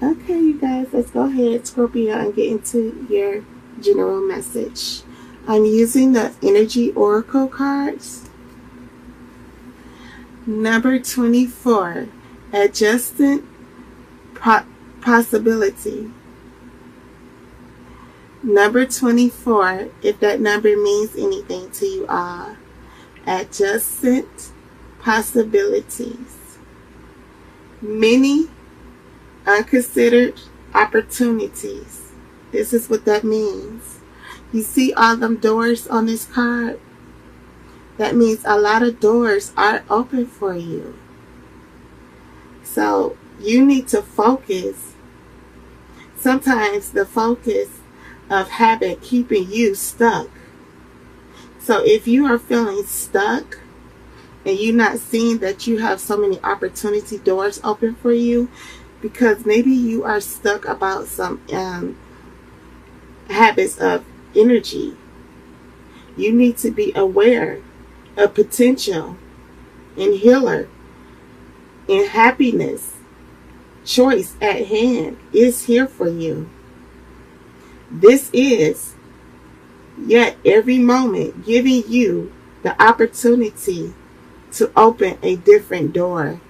Okay, you guys, let's go ahead, Scorpio, and get into your general message. I'm using the Energy Oracle cards. Number 24, Adjusted Possibility. Number 24, if that number means anything to you all. Adjusted Possibilities. Many unconsidered opportunities. This is what that means. You see all them doors on this card? That means a lot of doors are open for you. So you need to focus. Sometimes the focus of habit keeping you stuck. So if you are feeling stuck and you're not seeing that you have so many opportunity doors open for you, because maybe you are stuck about some habits of energy. You need to be aware of potential and healer and happiness. Choice at hand is here for you. This is yet every moment giving you the opportunity to open a different door.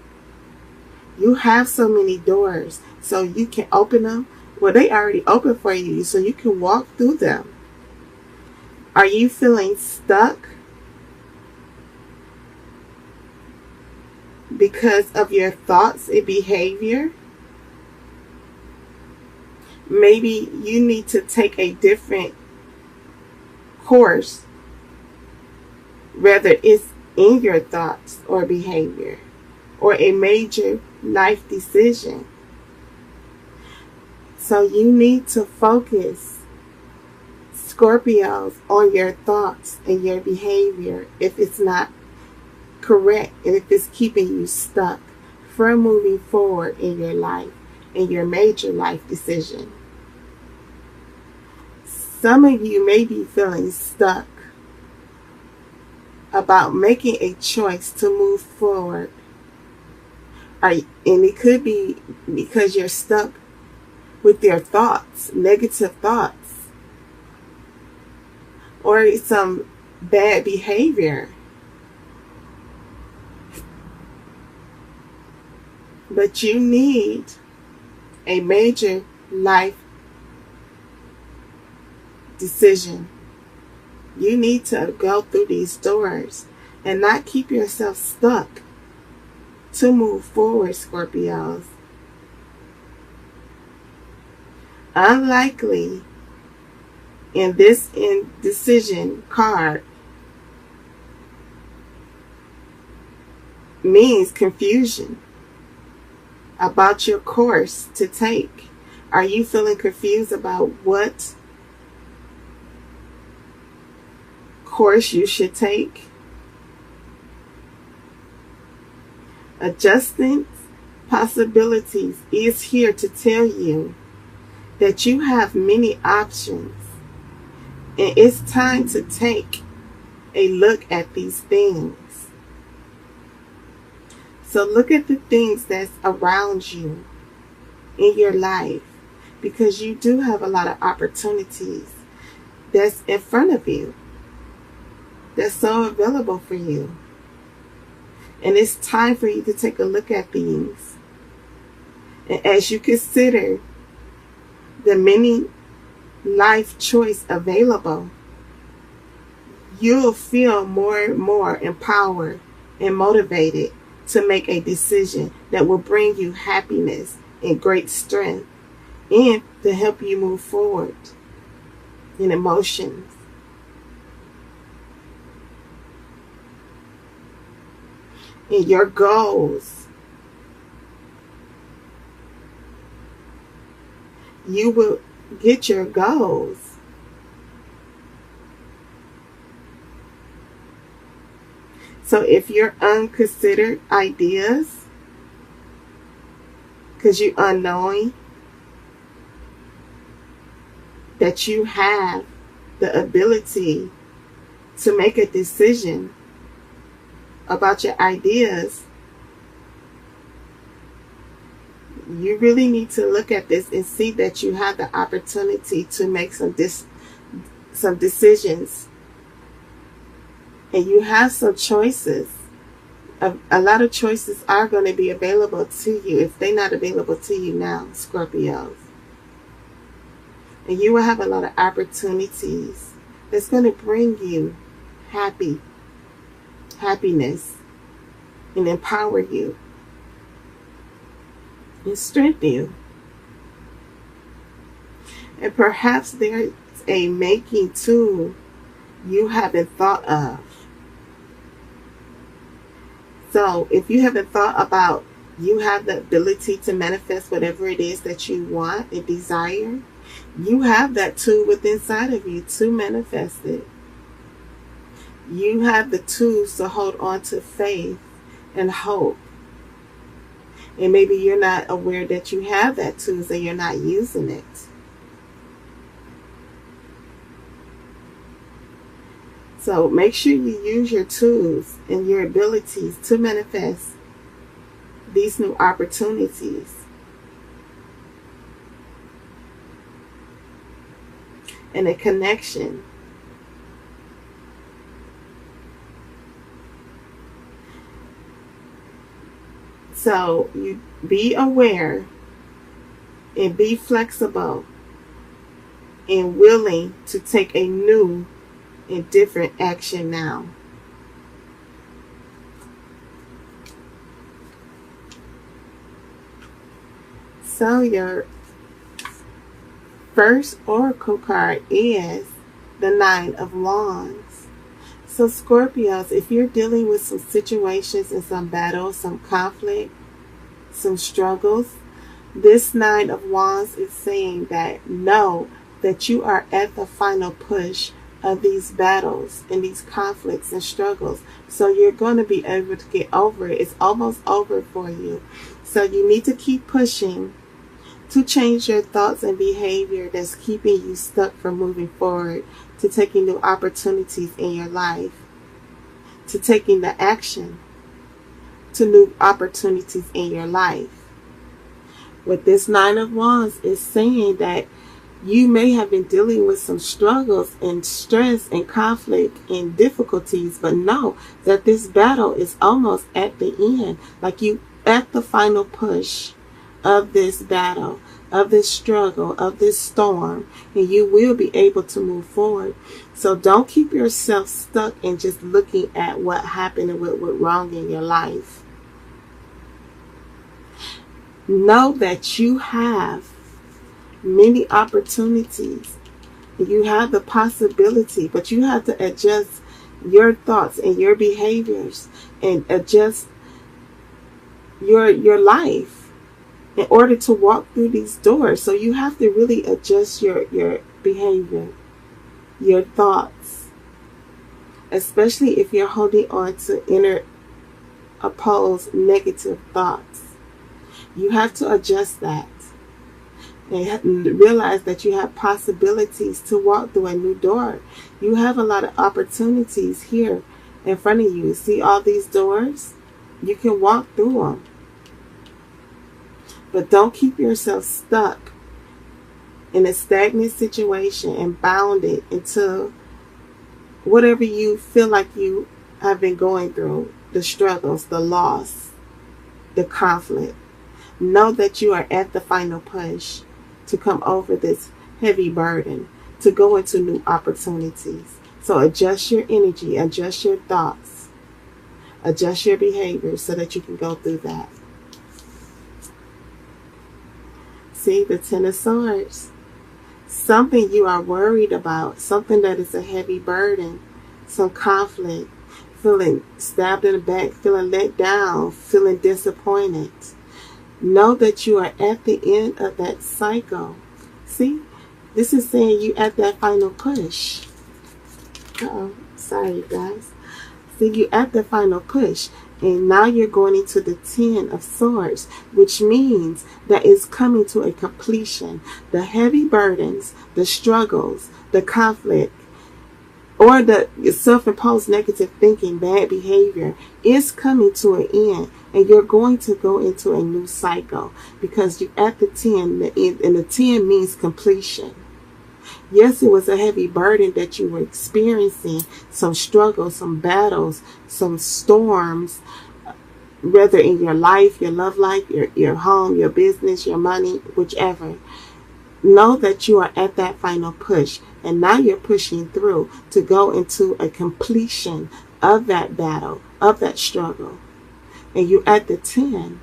You have so many doors, so you can open them. Well, they already open for you, so you can walk through them. Are you feeling stuck because of your thoughts and behavior? Maybe you need to take a different course, whether it's in your thoughts or behavior, or a major life decision. So you need to focus, Scorpios, on your thoughts and your behavior if it's not correct and if it's keeping you stuck from moving forward in your life, in your major life decision. Some of you may be feeling stuck about making a choice to move forward. And it could be because you're stuck with your thoughts, negative thoughts, or some bad behavior. But you need a major life decision. You need to go through these doors and not keep yourself stuck to move forward, Scorpios. Unlikely in this indecision card means confusion about your course to take. Are you feeling confused about what course you should take? Adjusting Possibilities is here to tell you that you have many options, and it's time to take a look at these things. So look at the things that's around you in your life, because you do have a lot of opportunities that's in front of you, that's so available for you. And it's time for you to take a look at these. And as you consider the many life choice available, you'll feel more and more empowered and motivated to make a decision that will bring you happiness and great strength, and to help you move forward in emotions. And your goals. You will get your goals. So if you're unconsidered ideas, because you're unknowing that you have the ability to make a decision about your ideas, you really need to look at this and see that you have the opportunity to make some decisions, and you have some choices. A lot of choices are going to be available to you if they're not available to you now, Scorpios. And you will have a lot of opportunities that's going to bring you happiness, and empower you and strengthen you. And perhaps there's a making tool you haven't thought of. So if you haven't thought about, you have the ability to manifest whatever it is that you want and desire, you have that tool within inside of you to manifest it. You have the tools to hold on to faith and hope. And maybe you're not aware that you have that tools and you're not using it. So make sure you use your tools and your abilities to manifest these new opportunities. And a connection. So you be aware and be flexible and willing to take a new and different action now. So your first oracle card is the Nine of Wands. So Scorpios, if you're dealing with some situations and some battles, some conflict, some struggles, this Nine of Wands is saying that know that you are at the final push of these battles and these conflicts and struggles. So you're going to be able to get over it. It's almost over for you. So you need to keep pushing to change your thoughts and behavior that's keeping you stuck from moving forward, to taking new opportunities in your life, to taking the action to new opportunities in your life. What this Nine of Wands is saying that you may have been dealing with some struggles and stress and conflict and difficulties, but know that this battle is almost at the end. Like you at the final push of this battle, of this struggle, of this storm, and you will be able to move forward. So don't keep yourself stuck in just looking at what happened and what went wrong in your life. Know that you have many opportunities. You have the possibility, but you have to adjust your thoughts and your behaviors and adjust your life in order to walk through these doors. So you have to really adjust your behavior, your thoughts, especially if you're holding on to inner opposed negative thoughts. You have to adjust that and realize that you have possibilities to walk through a new door. You have a lot of opportunities here in front of you. See all these doors? You can walk through them. But don't keep yourself stuck in a stagnant situation and bounded into whatever you feel like you have been going through, the struggles, the loss, the conflict. Know that you are at the final push to come over this heavy burden, to go into new opportunities. So adjust your energy, adjust your thoughts, adjust your behavior so that you can go through that. See, the Ten of Swords. Something you are worried about, something that is a heavy burden, some conflict, feeling stabbed in the back, feeling let down, feeling disappointed. Know that you are at the end of that cycle. See, this is saying you at that final push. Sorry, you guys. See, you at the final push. And now you're going into the Ten of Swords, which means that it's coming to a completion. The heavy burdens, the struggles, the conflict or the self-imposed negative thinking, bad behavior is coming to an end, and you're going to go into a new cycle, because you're at the 10, and the 10 means completion. Yes, it was a heavy burden that you were experiencing, some struggles, some battles, some storms, whether in your life, your love life, your home, your business, your money, whichever. Know that you are at that final push, and now you're pushing through to go into a completion of that battle, of that struggle. And you're at the 10,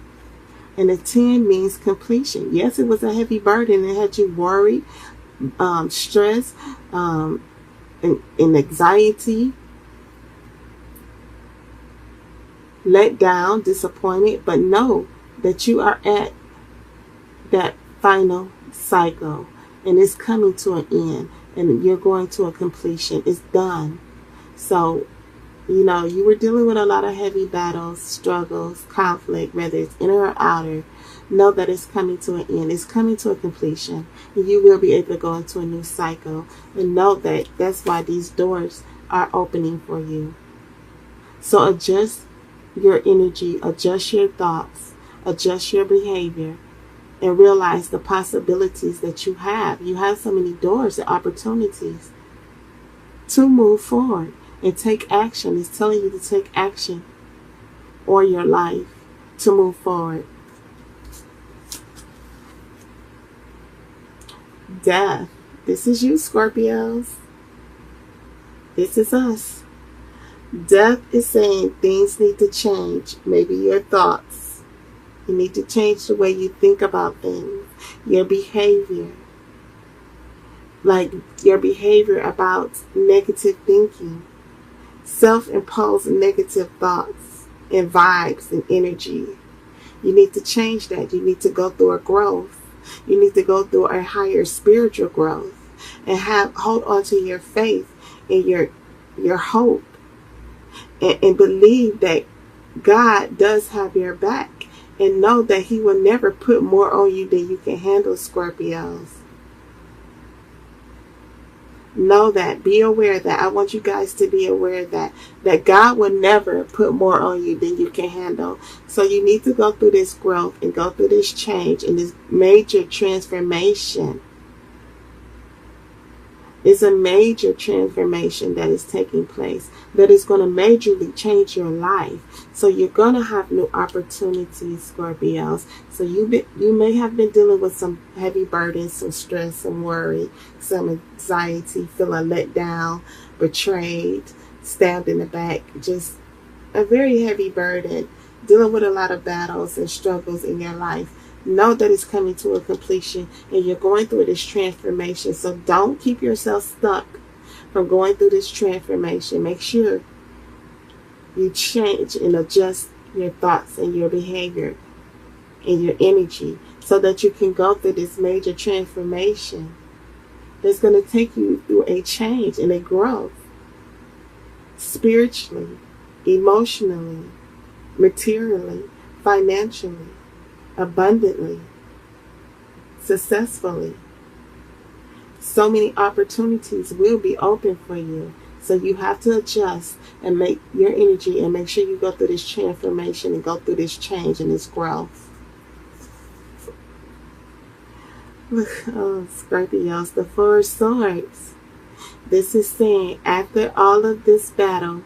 and the 10 means completion. Yes, it was a heavy burden. It had you worried, stress, and anxiety, let down, disappointed, but know that you are at that final cycle, and it's coming to an end, and you're going to a completion. It's done. So, you were dealing with a lot of heavy battles, struggles, conflict, whether it's inner or outer. Know that it's coming to an end. It's coming to a completion, and you will be able to go into a new cycle. And know that that's why these doors are opening for you. So adjust your energy, adjust your thoughts, adjust your behavior, and realize the possibilities that you have. You have so many doors and opportunities to move forward and take action. It's telling you to take action on your life to move forward. Death. This is you, Scorpios. This is us. Death is saying things need to change. Maybe your thoughts. You need to change the way you think about things. Your behavior. Like your behavior about negative thinking. Self-imposed negative thoughts and vibes and energy. You need to change that. You need to go through a growth. You need to go through a higher spiritual growth. And hold on to your faith and your hope. And believe that God does have your back, and know that He will never put more on you than you can handle, Scorpios. Know that. Be aware of that. I want you guys to be aware of that God will never put more on you than you can handle. So you need to go through this growth and go through this change and this major transformation. It's a major transformation that is taking place, that is going to majorly change your life. So you're going to have new opportunities, Scorpios. So you may have been dealing with some heavy burdens, some stress, some worry, some anxiety, feeling let down, betrayed, stabbed in the back. Just a very heavy burden, dealing with a lot of battles and struggles in your life. Know that it's coming to a completion, and you're going through this transformation. So don't keep yourself stuck from going through this transformation. Make sure you change and adjust your thoughts and your behavior and your energy so that you can go through this major transformation that's going to take you through a change and a growth spiritually, emotionally, materially, financially, abundantly, successfully. So many opportunities will be open for you. So you have to adjust and make your energy, and make sure you go through this transformation and go through this change and this growth. Oh, Scorpios, the Four of Swords. This is saying, after all of this battle,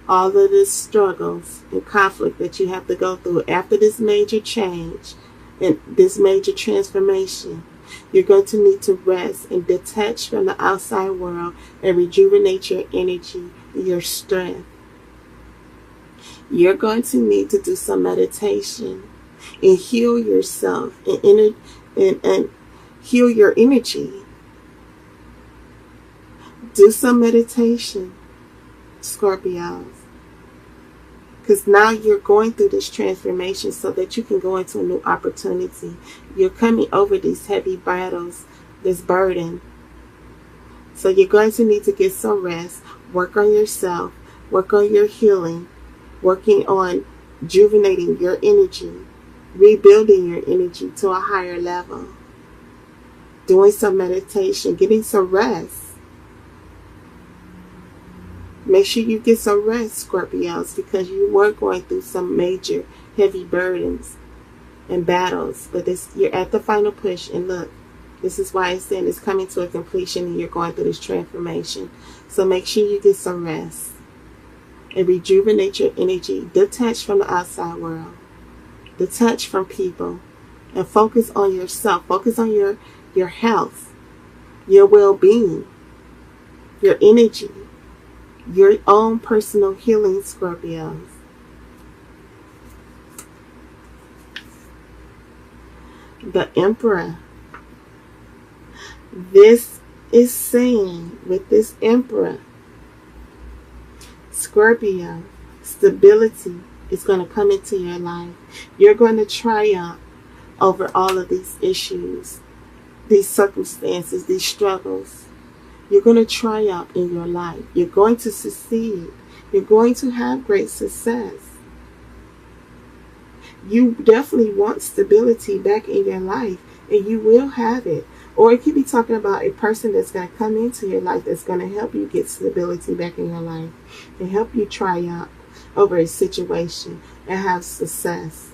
all of this struggles and conflict that you have to go through, after this major change and this major transformation, you're going to need to rest and detach from the outside world and rejuvenate your energy and your strength. You're going to need to do some meditation and heal yourself and heal your energy. Do some meditation, Scorpios. Because now you're going through this transformation so that you can go into a new opportunity. You're coming over these heavy battles, this burden. So you're going to need to get some rest, work on yourself, work on your healing, working on rejuvenating your energy, rebuilding your energy to a higher level, doing some meditation, getting some rest. Make sure you get some rest, Scorpios, because you were going through some major heavy burdens and battles. But you're at the final push. And look, this is why it's saying it's coming to a completion and you're going through this transformation. So make sure you get some rest and rejuvenate your energy. Detach from the outside world. Detach from people. And focus on yourself. Focus on your health, your well-being, your energy, your own personal healing, Scorpios. The Emperor. This is saying with this Emperor, Scorpio, stability is going to come into your life. You're going to triumph over all of these issues, these circumstances, these struggles. You're going to triumph in your life. You're going to succeed. You're going to have great success. You definitely want stability back in your life, and you will have it. Or it could be talking about a person that's going to come into your life that's going to help you get stability back in your life and help you triumph over a situation and have success.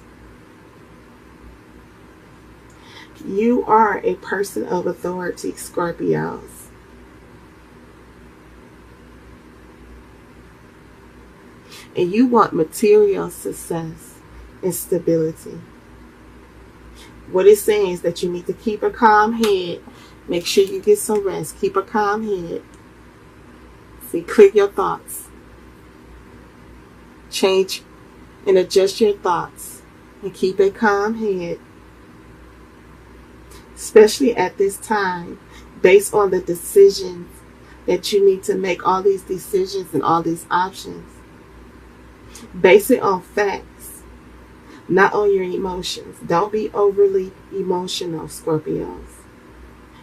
You are a person of authority, Scorpios. And you want material success and stability. What it's saying is that you need to keep a calm head. Make sure you get some rest. Keep a calm head. See, clear your thoughts. Change and adjust your thoughts. And keep a calm head. Especially at this time, based on the decisions that you need to make, all these decisions and all these options. Base it on facts, not on your emotions. Don't be overly emotional, Scorpios.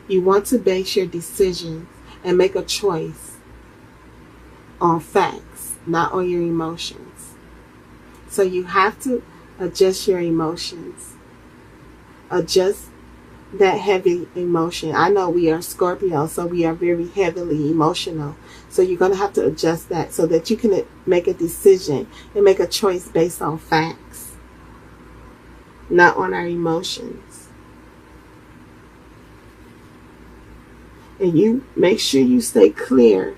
You want to base your decisions and make a choice on facts, not on your emotions. So you have to adjust your emotions. Adjust that heavy emotion. I know we are Scorpio, so we are very heavily emotional. So you're going to have to adjust that so that you can make a decision and make a choice based on facts, not on our emotions. And you make sure you stay clear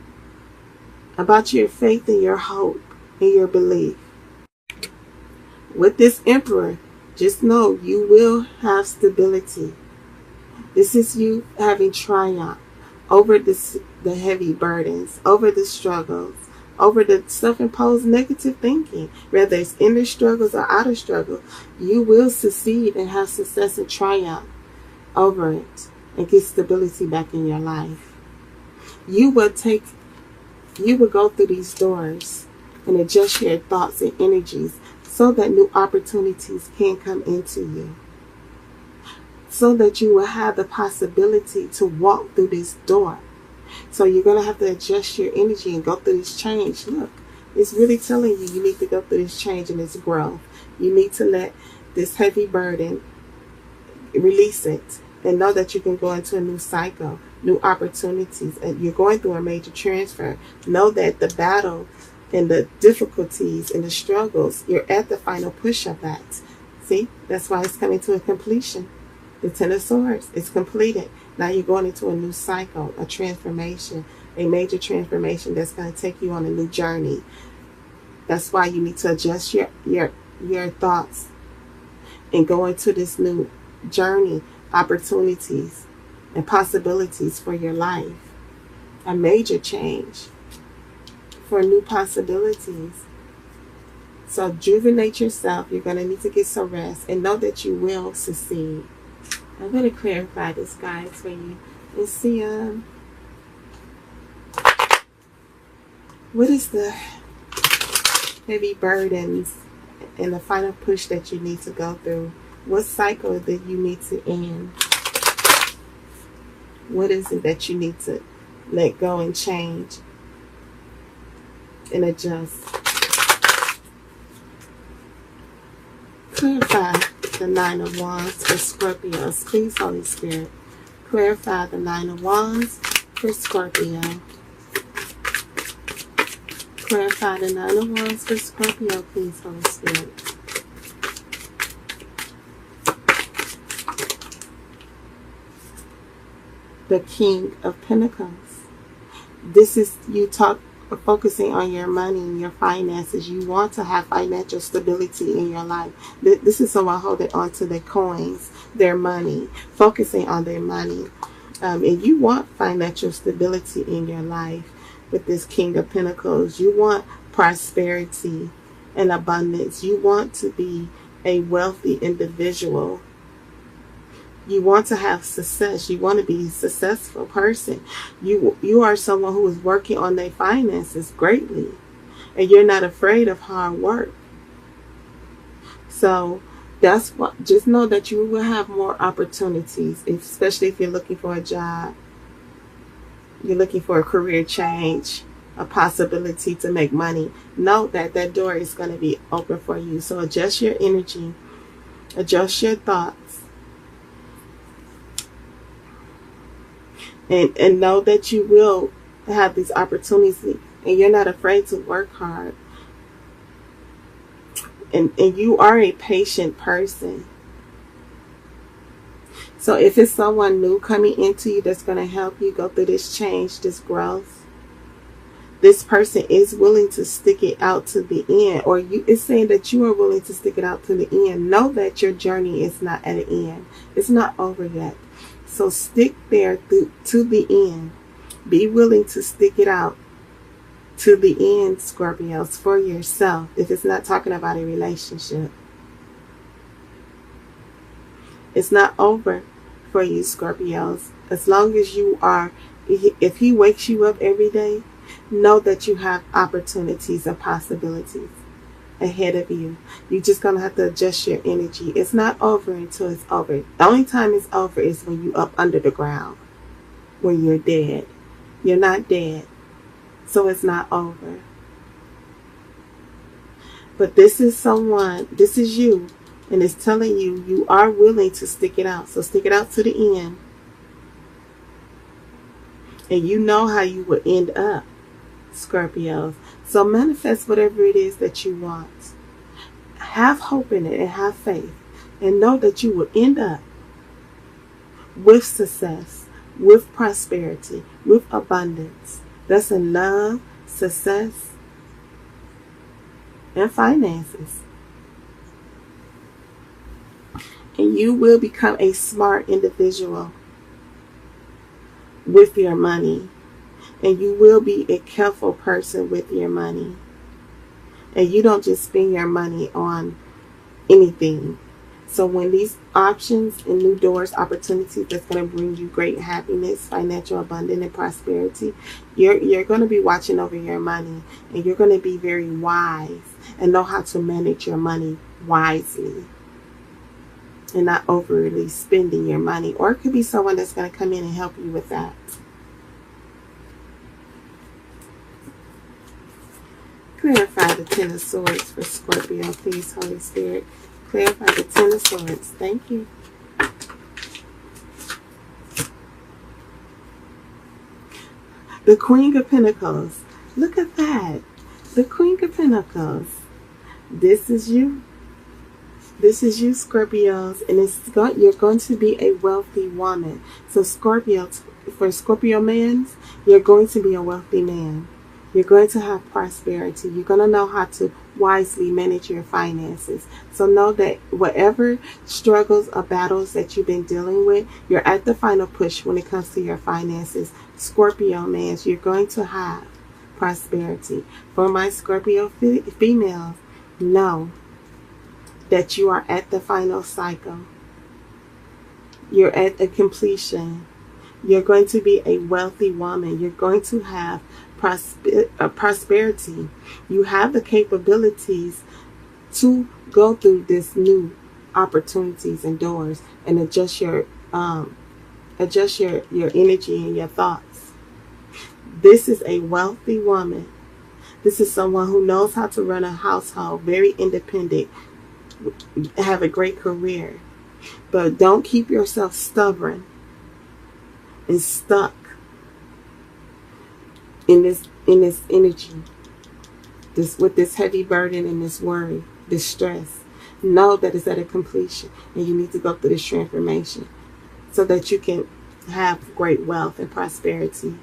about your faith and your hope and your belief. With this Emperor, just know you will have stability. This is you having triumph over the heavy burdens, over the struggles, over the self-imposed negative thinking. Whether it's inner struggles or outer struggle, you will succeed and have success and triumph over it and get stability back in your life. You will go through these doors and adjust your thoughts and energies so that new opportunities can come into you. So that you will have the possibility to walk through this door. So you're going to have to adjust your energy and go through this change. Look, it's really telling you need to go through this change and this growth. You need to let this heavy burden, release it, and know that you can go into a new cycle, new opportunities. And you're going through a major transfer. Know that the battle and the difficulties and the struggles, you're at the final push of that. See, that's why it's coming to a completion. The Ten of Swords is completed. Now you're going into a new cycle, a transformation, a major transformation that's going to take you on a new journey. That's why you need to adjust your thoughts and go into this new journey, opportunities and possibilities for your life. A major change for new possibilities. So rejuvenate yourself. You're going to need to get some rest and know that you will succeed. I'm going to clarify this, guys, for you and see what is the heavy burdens and the final push that you need to go through. What cycle that you need to end? What is it that you need to let go and change and adjust? Clarify the Nine of Wands for Scorpios. Please, Holy Spirit, clarify the Nine of Wands for Scorpio. Clarify the Nine of Wands for Scorpio, please, Holy Spirit. The King of Pentacles. This is you focusing on your money and your finances. You want to have financial stability in your life. This is someone holding on to their coins, their money, focusing on their money. And you want financial stability in your life with this King of Pentacles. You want prosperity and abundance. You want to be a wealthy individual. You want to have success. You want to be a successful person. You are someone who is working on their finances greatly. And you're not afraid of hard work. So that's what, just know that you will have more opportunities, especially if you're looking for a job. You're looking for a career change, a possibility to make money. Know that that door is going to be open for you. So adjust your energy. Adjust your thoughts. And know that you will have these opportunities, and you're not afraid to work hard. And you are a patient person. So if it's someone new coming into you that's going to help you go through this change, this growth, this person is willing to stick it out to the end, or it's saying that you are willing to stick it out to the end. Know that your journey is not at an end. It's not over yet. So stick there to the end. Be willing to stick it out to the end, Scorpios, for yourself, if it's not talking about a relationship. It's not over for you, Scorpios. As long as you are, if he wakes you up every day, know that you have opportunities and possibilities ahead of you. You're just going to have to adjust your energy. It's not over until it's over. The only time it's over is when you're up under the ground, when you're dead. You're not dead, so it's not over. But this is someone, this is you, and it's telling you you are willing to stick it out. So stick it out to the end. And you know how you will end up, Scorpios. So manifest whatever it is that you want. Have hope in it and have faith. And know that you will end up with success, with prosperity, with abundance. That's in love, success, and finances. And you will become a smart individual with your money. And you will be a careful person with your money. And you don't just spend your money on anything. So when these options and new doors, opportunities that's going to bring you great happiness, financial abundance, and prosperity, you're going to be watching over your money. And you're going to be very wise and know how to manage your money wisely. And not overly spending your money. Or it could be someone that's going to come in and help you with that. Clarify the Ten of Swords for Scorpio, please, Holy Spirit. Clarify the Ten of Swords. Thank you. The Queen of Pentacles. Look at that. The Queen of Pentacles. This is you. This is you, Scorpios. And you're going to be a wealthy woman. So Scorpios, for Scorpio mans, you're going to be a wealthy man. You're going to have prosperity. You're going to know how to wisely manage your finances. So know that whatever struggles or battles that you've been dealing with, you're at the final push when it comes to your finances. Scorpio man, you're going to have prosperity. For my Scorpio females, know that you are at the final cycle. You're at a completion. You're going to be a wealthy woman. You're going to have prosperity. You have the capabilities to go through this new opportunities and doors and adjust your energy and your thoughts. This is a wealthy woman. This is someone who knows how to run a household, very independent, have a great career. But don't keep yourself stubborn and stuck in this energy. with this heavy burden and this worry, this stress. Know that it's at a completion, and you need to go through this transformation so that you can have great wealth and prosperity.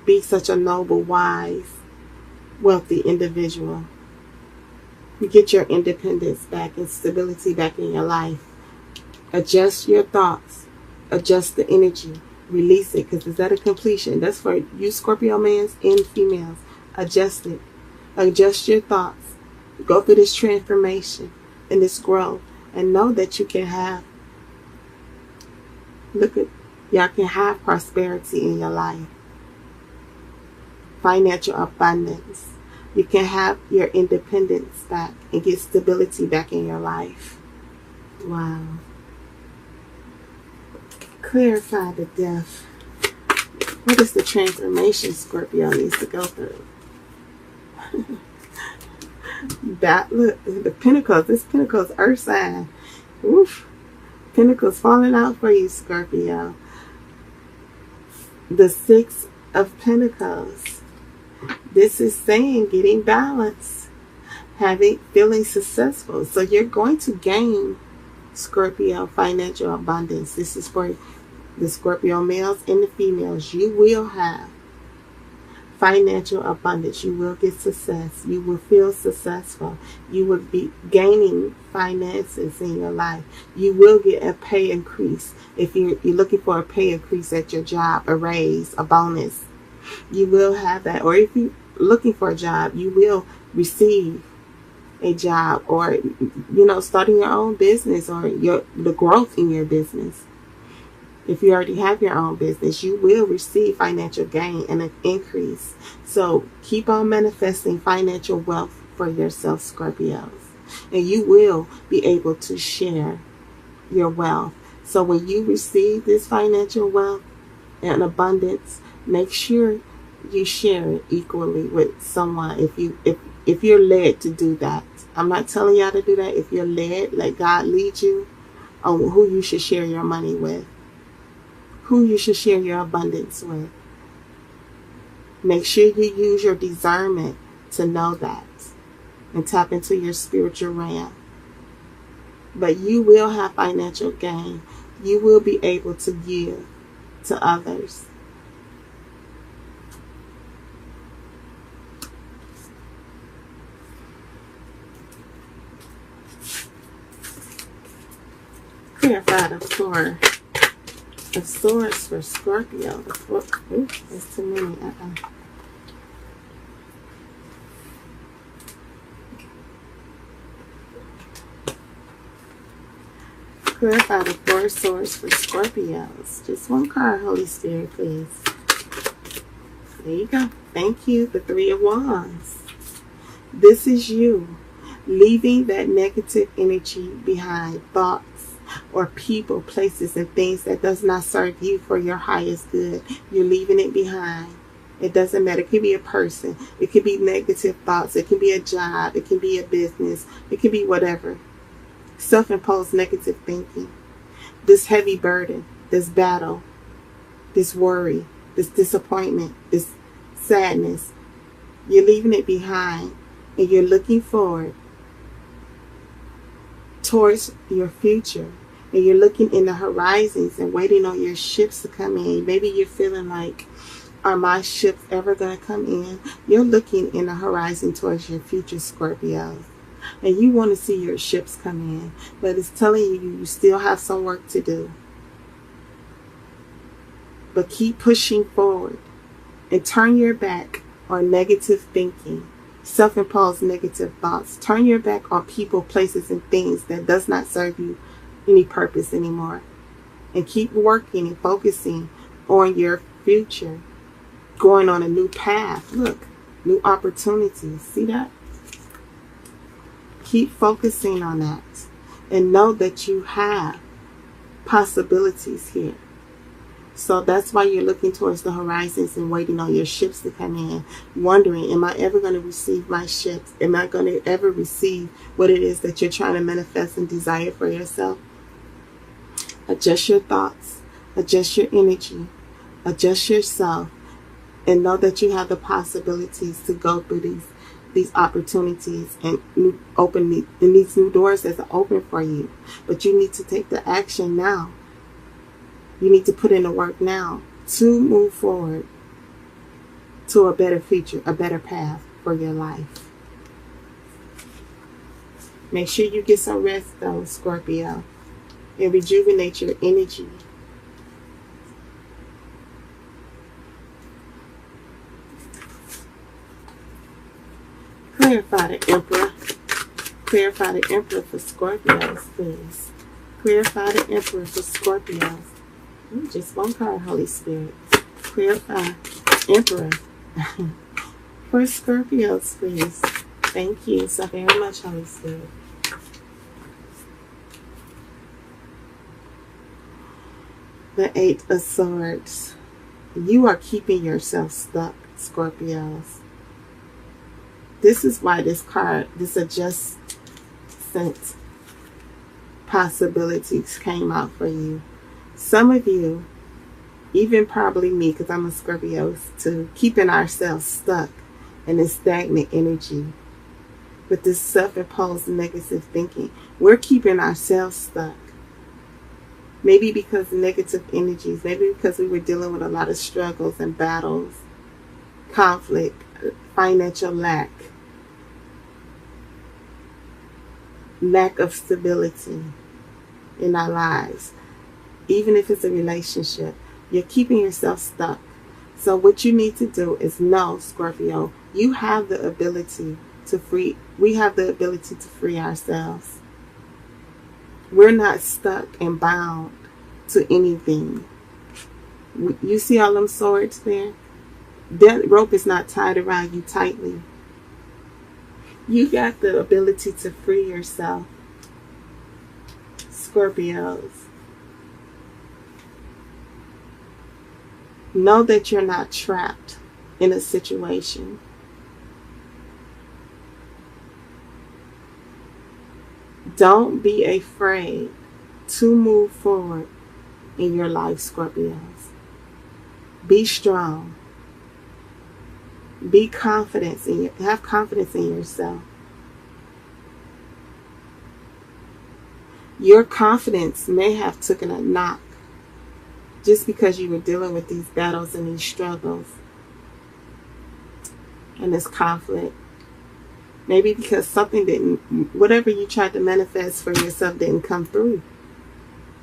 Be such a noble, wise, wealthy individual. Get your independence back and stability back in your life. Adjust your thoughts. Adjust the energy. Release it, because it's at a completion. That's for you Scorpio males and females. Adjust it. Adjust your thoughts. Go through this transformation and this growth, and know that you can have, y'all can have prosperity in your life. Financial abundance. You can have your independence back and get stability back in your life. Wow. Clarify the death. What is the transformation Scorpio needs to go through? That, look, the Pentacles. This Pentacles earth sign. Oof. Pentacles falling out for you, Scorpio. The Six of Pentacles. This is saying getting balance, feeling successful. So you're going to gain, Scorpio, financial abundance. This is for the Scorpio males and the females. You will have financial abundance. You will get success. You will feel successful. You will be gaining finances in your life. You will get a pay increase. If you're looking for a pay increase at your job, a raise, a bonus, you will have that. Or if you're looking for a job, you will receive a job, or starting your own business, or the growth in your business. If you already have your own business, you will receive financial gain and an increase. So keep on manifesting financial wealth for yourself, Scorpios. And you will be able to share your wealth. So when you receive this financial wealth and abundance, make sure you share it equally with someone. If you're led to do that. I'm not telling y'all to do that. If you're led, let God lead you on who you should share your money with, who you should share your abundance with. Make sure you use your discernment to know that and tap into your spiritual realm. But you will have financial gain. You will be able to give to others. Clarify the Four of Swords for Scorpio. That's too many. Clarify the Four of Swords for Scorpios. Just one card, Holy Spirit, please. There you go. Thank you. The Three of Wands. This is you leaving that negative energy behind, thoughts or people, places, and things that does not serve you for your highest good. You're leaving it behind. It doesn't matter. It could be a person. It could be negative thoughts. It can be a job. It can be a business. It can be whatever. Self-imposed negative thinking. This heavy burden, this battle, this worry, this disappointment, this sadness. You're leaving it behind, and you're looking forward towards your future. And you're looking in the horizons and waiting on your ships to come in. Maybe you're feeling like, are my ships ever going to come in? You're looking in the horizon towards your future, Scorpios. And you want to see your ships come in. But it's telling you still have some work to do. But keep pushing forward. And turn your back on negative thinking. Self-imposed negative thoughts. Turn your back on people, places, and things that does not serve you any purpose anymore. And keep working and focusing on your future. Going on a new path. Look, new opportunities. See that? Keep focusing on that. And know that you have possibilities here. So that's why you're looking towards the horizons and waiting on your ships to come in. Wondering, am I ever going to receive my ships? Am I going to ever receive what it is that you're trying to manifest and desire for yourself? Adjust your thoughts. Adjust your energy. Adjust yourself. And know that you have the possibilities to go through these opportunities and these new doors that's open for you. But you need to take the action now. You need to put in the work now to move forward to a better future, a better path for your life. Make sure you get some rest though, Scorpio, and rejuvenate your energy. Clarify the Emperor. Clarify the Emperor for Scorpios, please. Clarify the Emperor for Scorpios. Just one card, Holy Spirit. Clarify Emperor for Scorpios, please. Thank you so very much, Holy Spirit. The Eight of Swords. You are keeping yourself stuck, Scorpios. This is why this card, this adjustment possibilities came out for you. Some of you, even probably me, because I'm a Scorpio too, keeping ourselves stuck in this stagnant energy with this self-imposed negative thinking. We're keeping ourselves stuck. Maybe because of negative energies, maybe because we were dealing with a lot of struggles and battles, conflict, financial lack of stability in our lives. Even if it's a relationship, you're keeping yourself stuck. So what you need to do is know, Scorpio, you have the ability to free. We have the ability to free ourselves. We're not stuck and bound to anything. You see all them swords there? That rope is not tied around you tightly. You got the ability to free yourself, Scorpios. Know that you're not trapped in a situation. Don't be afraid to move forward in your life, Scorpios. Be strong. Be confident have confidence in yourself. Your confidence may have taken a knock just because you were dealing with these battles and these struggles and this conflict. Maybe because whatever you tried to manifest for yourself didn't come through.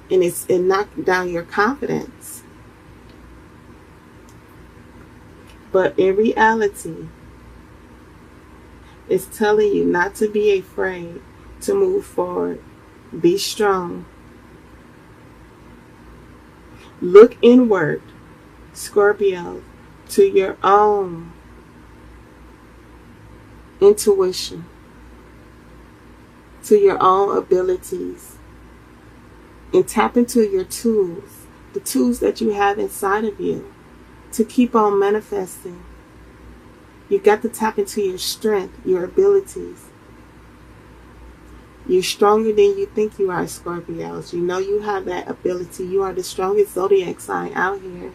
And it knocked down your confidence. But in reality, it's telling you not to be afraid to move forward. Be strong. Look inward, Scorpio, to your own intuition, to your own abilities, and tap into your tools, the tools that you have inside of you to keep on manifesting. You got to tap into your strength, your abilities. You're stronger than you think you are, Scorpios. You know you have that ability. You are the strongest zodiac sign out here.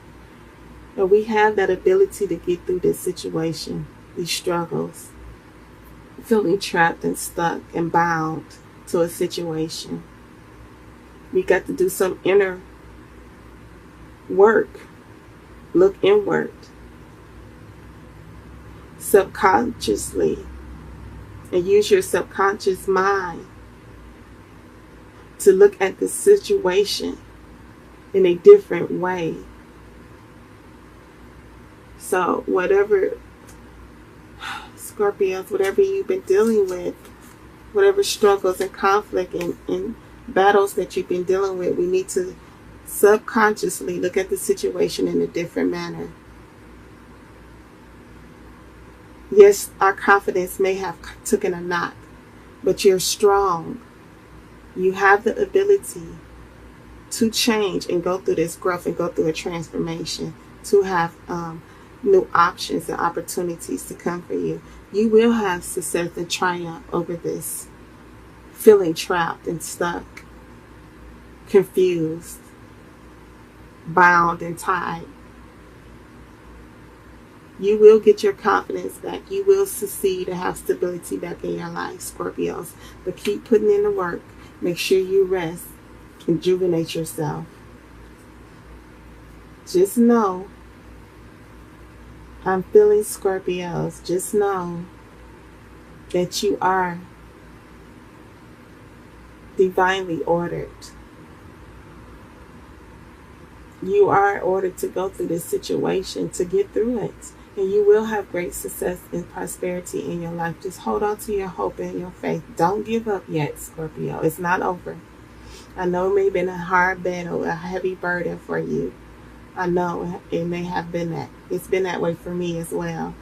And we have that ability to get through this situation, these struggles. Feeling trapped and stuck and bound to a situation. We got to do some inner work. Look inward. Subconsciously. And use your subconscious mind to look at the situation in a different way. So whatever, Scorpios, whatever you've been dealing with, whatever struggles and conflict and battles that you've been dealing with, we need to subconsciously look at the situation in a different manner. Yes, our confidence may have taken a knock, but you're strong. You have the ability to change and go through this growth and go through a transformation, to have new options and opportunities to come for you. You will have success and triumph over this feeling trapped and stuck, confused, bound and tied. You will get your confidence back. You will succeed and have stability back in your life, Scorpios. But keep putting in the work. Make sure you rest. Rejuvenate yourself. Just know, I'm feeling Scorpios. Just know that you are divinely ordered. You are ordered to go through this situation, to get through it. And you will have great success and prosperity in your life. Just hold on to your hope and your faith. Don't give up yet, Scorpio. It's not over. I know it may have been a hard battle, a heavy burden for you. I know it may have been that. It's been that way for me as well.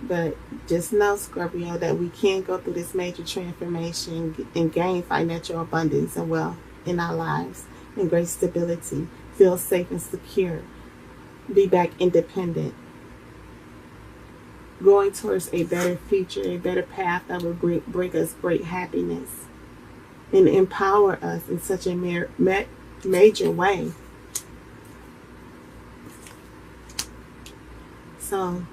But just know, Scorpio, that we can go through this major transformation and gain financial abundance and wealth in our lives and great stability. Feel safe and secure. Be back independent. Going towards a better future, a better path that will bring us great happiness and empower us in such a major way. So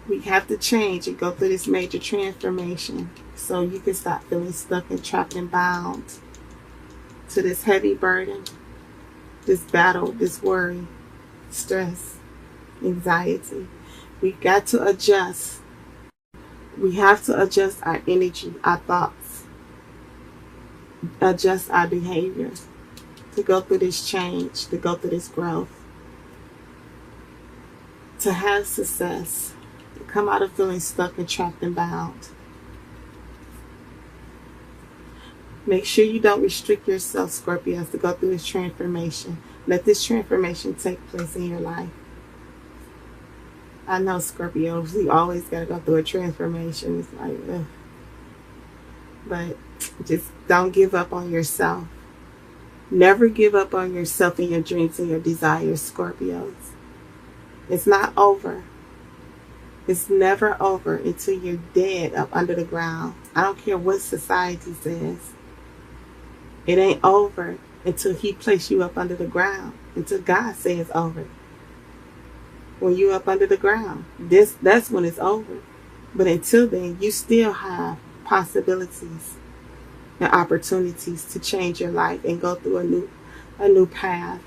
we have to change and go through this major transformation so you can stop feeling stuck and trapped and bound to this heavy burden, this battle, this worry, stress, anxiety. We've got to adjust. We have to adjust our energy, our thoughts, adjust our behavior to go through this change, to go through this growth, to have success, to come out of feeling stuck and trapped and bound. Make sure you don't restrict yourself, Scorpios, to go through this transformation. Let this transformation take place in your life. I know, Scorpios, we always got to go through a transformation. It's like, ugh. But just don't give up on yourself. Never give up on yourself and your dreams and your desires, Scorpios. It's not over. It's never over until you're dead up under the ground. I don't care what society says. It ain't over until he placed you up under the ground. Until God says over. When you up under the ground, that's when it's over. But until then, you still have possibilities and opportunities to change your life and go through a new path.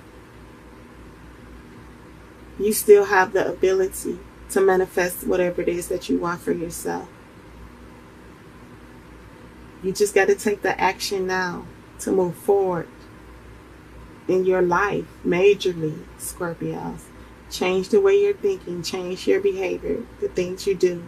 You still have the ability to manifest whatever it is that you want for yourself. You just got to take the action now to move forward in your life majorly, Scorpios. Change the way you're thinking, change your behavior, the things you do.